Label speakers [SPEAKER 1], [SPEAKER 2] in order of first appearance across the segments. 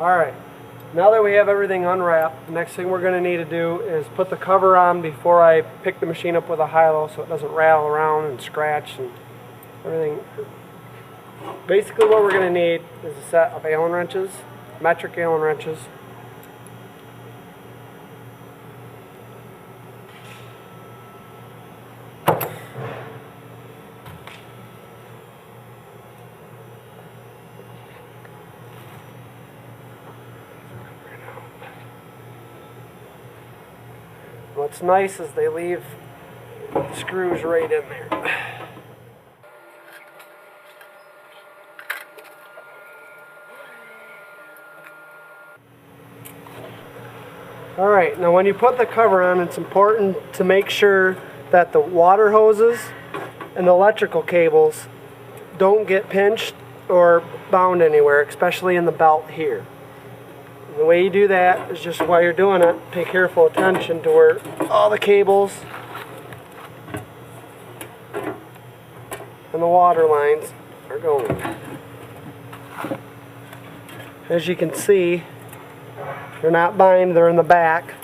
[SPEAKER 1] Alright, now that we have everything unwrapped, the next thing we're going to need to do is put the cover on before I pick the machine up with a high-low so it doesn't rattle around and scratch and everything. Basically what we're going to need is a set of Allen wrenches, metric Allen wrenches. What's nice is they leave the screws right in there. Alright, now when you put the cover on, it's important to make sure that the water hoses and the electrical cables don't get pinched or bound anywhere, especially in the belt here. And the way you do that is just while you're doing it, pay careful attention to where all the cables and the water lines are going. As you can see, they're not bind, they're in the back.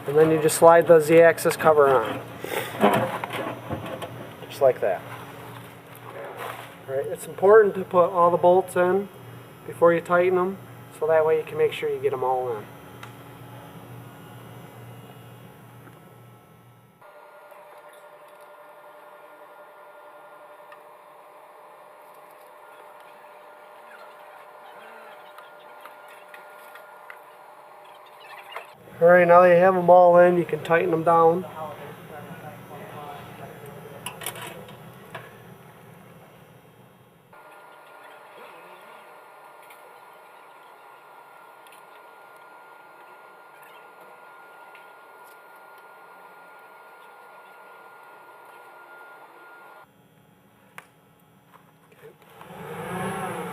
[SPEAKER 1] And then you just slide the Z-axis cover on. Just like that. Alright, it's important to put all the bolts in before you tighten them, so that way you can make sure you get them all in. Alright, now that you have them all in, you can tighten them down.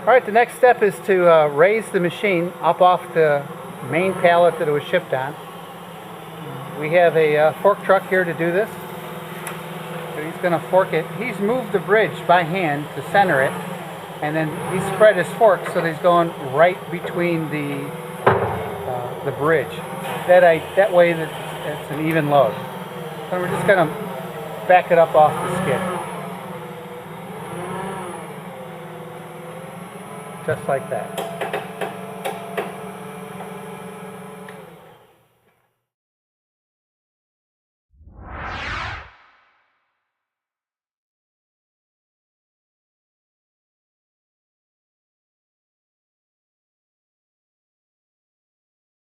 [SPEAKER 2] Alright, the next step is to raise the machine up off the main pallet that it was shipped on. We have a fork truck here to do this. So he's going to fork it. He's moved the bridge by hand to center it, and then he spread his fork so that he's going right between the bridge. That way it's an even load. So we're just going to back it up off the skid. Just like that.